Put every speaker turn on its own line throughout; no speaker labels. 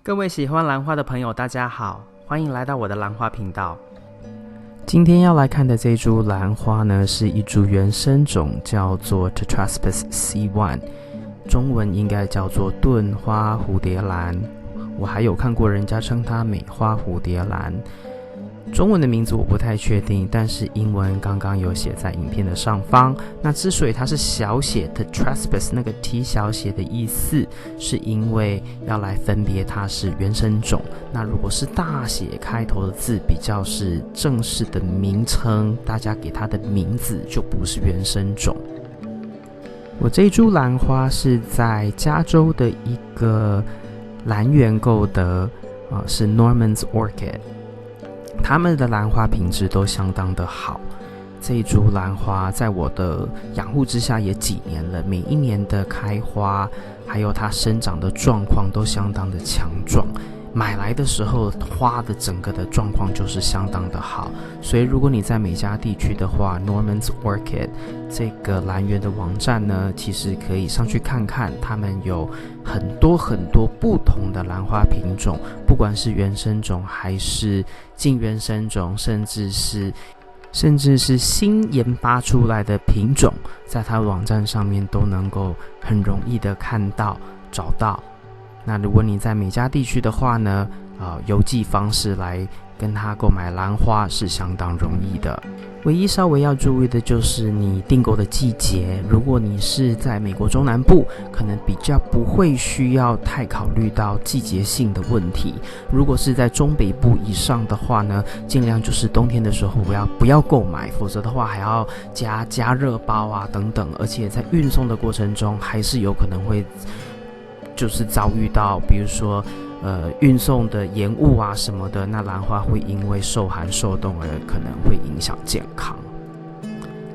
各位喜欢兰花的朋友大家好，欢迎来到我的兰花频道。今天要来看的这株兰花呢，是一株原生种，叫做 Tetraspis C1， 中文应该叫做盾花蝴蝶兰，我还有看过人家称它美花蝴蝶兰，中文的名字我不太确定，但是英文刚刚有写在影片的上方。那之所以它是小写 Tetraspis 那个 T 小写的意思，是因为要来分别它是原生种。那如果是大写开头的字，比较是正式的名称，大家给它的名字就不是原生种。我这一株兰花是在加州的一个兰园购得，是 Norman's Orchid。他们的兰花品质都相当的好，这一株兰花在我的养护之下也几年了，每一年的开花还有它生长的状况都相当的强壮，买来的时候花的整个的状况就是相当的好，所以如果你在美加地区的话， Norman's Orchid 这个兰园的网站呢，其实可以上去看看，他们有很多不同的兰花品种，不管是原生种还是近原生种，甚至是新研发出来的品种，在它网站上面都能够很容易的看到找到。那如果你在美加地区的话呢，邮寄方式来跟他购买兰花是相当容易的。唯一稍微要注意的就是你订购的季节，如果你是在美国中南部，可能比较不会需要太考虑到季节性的问题。如果是在中北部以上的话呢，尽量就是冬天的时候不要购买，否则的话还要加热包啊等等，而且在运送的过程中还是有可能会就是遭遇到，比如说运送的延误啊什么的，那兰花会因为受寒受冻而可能会影响健康。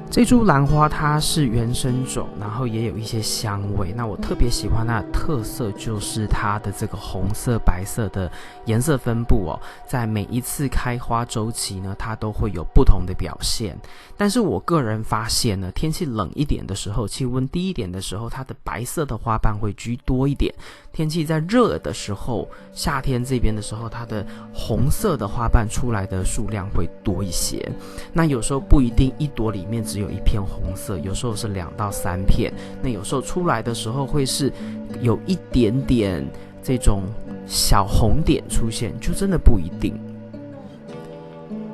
这株兰花它是原生种，然后也有一些香味。那我特别喜欢它的特色就是它的这个红色白色的颜色分布哦，在每一次开花周期呢，它都会有不同的表现。但是我个人发现呢，天气冷一点的时候，气温低一点的时候，它的白色的花瓣会居多一点。天气在热的时候，夏天这边的时候，它的红色的花瓣出来的数量会多一些。那有时候不一定一朵里面只有一片红色，有时候是2到3片，那有时候出来的时候会是有一点点这种小红点出现，就真的不一定。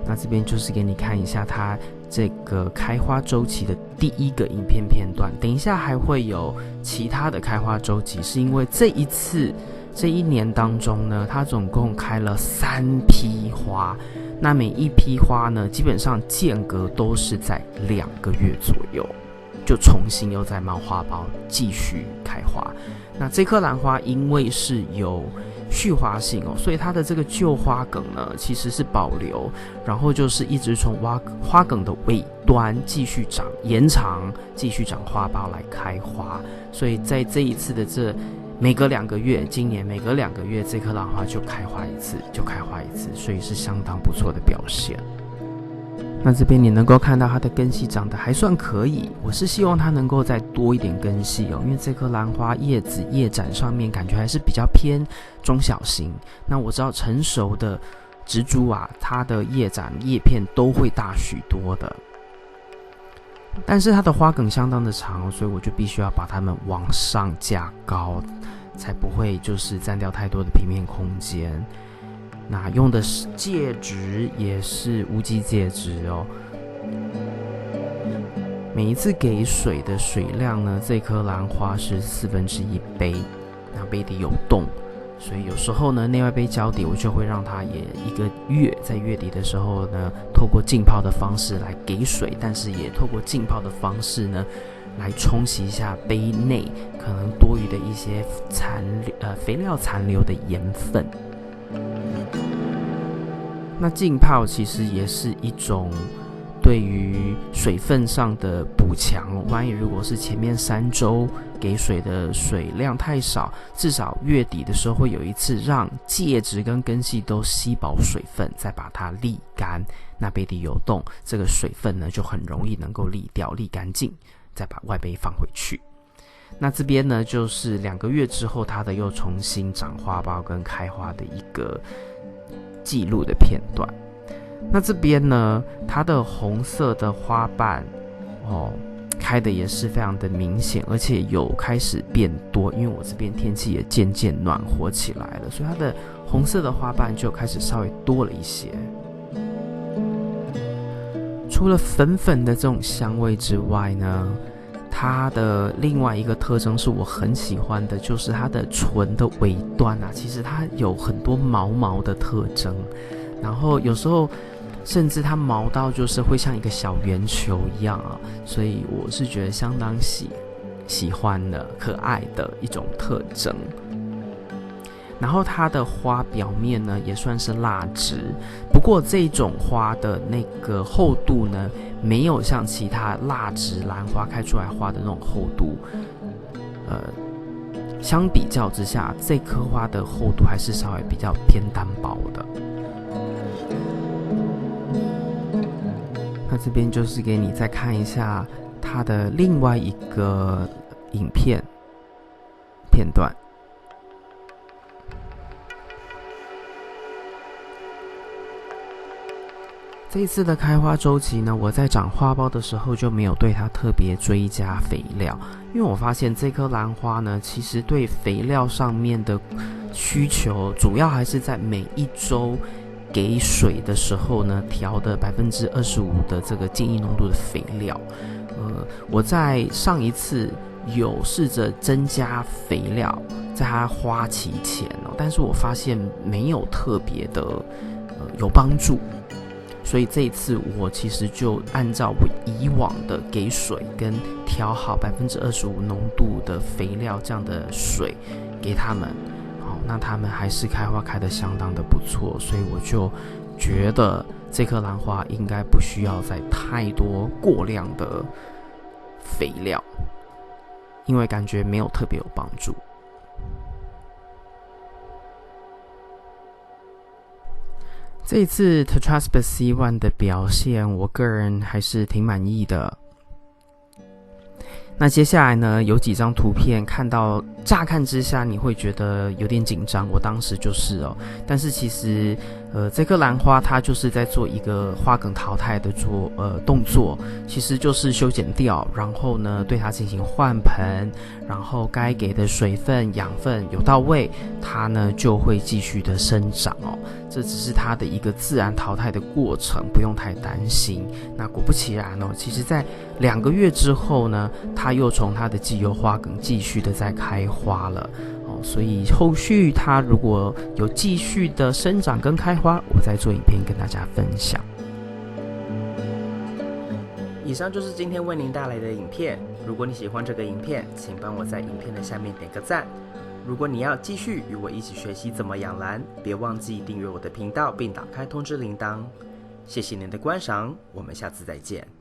那这边就是给你看一下它这个开花周期的第一个影片片段，等一下还会有其他的开花周期，是因为这一年当中呢，它总共开了3批花，那每一批花呢，基本上间隔都是在2个月左右，就重新又再冒花苞继续开花。那这颗兰花因为是有续花性哦，所以它的这个旧花梗呢其实是保留，然后就是一直从花梗的尾端继续长延长，继续长花苞来开花。所以在这一次的每隔2个月，今年每隔2个月这颗兰花就开花一次，所以是相当不错的表现。那这边你能够看到它的根系长得还算可以，我是希望它能够再多一点根系哦，因为这颗兰花叶子叶展上面感觉还是比较偏中小型。那我知道成熟的植株啊，它的叶展叶片都会大许多的，但是它的花梗相当的长，所以我就必须要把它们往上架高，才不会就是占掉太多的平面空间。那用的介质也是无机介质哦。每一次给水的水量呢，这颗兰花是1/4杯，那杯底有洞，所以有时候呢，内外杯交底，我就会让它也1个月，在月底的时候呢，透过浸泡的方式来给水，但是也透过浸泡的方式呢，来冲洗一下杯内可能多余的一些肥料残留的盐分。那浸泡其实也是一种对于水分上的补强，万一如果是前面3周给水的水量太少，至少月底的时候会有一次让介质跟根系都吸饱水分，再把它沥干，那杯底有洞，这个水分呢就很容易能够沥掉沥干净，再把外杯放回去。那这边呢，就是2个月之后，它的又重新长花苞跟开花的一个记录的片段。那这边呢，它的红色的花瓣开的也是非常的明显，而且有开始变多，因为我这边天气也渐渐暖和起来了，所以它的红色的花瓣就开始稍微多了一些。除了粉粉的这种香味之外呢，它的另外一个特征是我很喜欢的，就是它的唇的尾端啊，其实它有很多毛毛的特征，然后有时候甚至它毛到就是会像一个小圆球一样啊，所以我是觉得相当喜欢的可爱的一种特征。然后它的花表面呢也算是蜡质，不过这种花的那个厚度呢，没有像其他蜡质兰花开出来花的那种厚度，相比较之下，这颗花的厚度还是稍微比较偏单薄的。那这边就是给你再看一下它的另外一个影片片段。这一次的开花周期呢，我在长花苞的时候就没有对它特别追加肥料，因为我发现这颗兰花呢，其实对肥料上面的需求主要还是在每一周给水的时候呢，调的25%的这个建议浓度的肥料。我在上一次有试着增加肥料，在它花期前但是我发现没有特别的有帮助。所以这一次我其实就按照我以往的给水跟调好25%浓度的肥料这样的水给他们，那他们还是开花开得相当的不错，所以我就觉得这颗兰花应该不需要再太多过量的肥料，因为感觉没有特别有帮助。这一次 Tetraspis C1 的表现，我个人还是挺满意的。那接下来呢，有几张图片看到乍看之下你会觉得有点紧张，我当时就是但是其实这颗兰花它就是在做一个花梗淘汰的动作，其实就是修剪掉，然后呢对它进行换盆，然后该给的水分养分有到位，它呢就会继续的生长这只是它的一个自然淘汰的过程，不用太担心。那果不其然其实在2个月之后呢，它又从它的既有花梗继续的在开花了所以后续它如果有继续的生长跟开花，我再做影片跟大家分享。以上就是今天为您带来的影片。如果你喜欢这个影片，请帮我在影片的下面点个赞。如果你要继续与我一起学习怎么养兰，别忘记订阅我的频道并打开通知铃铛。谢谢您的观赏，我们下次再见。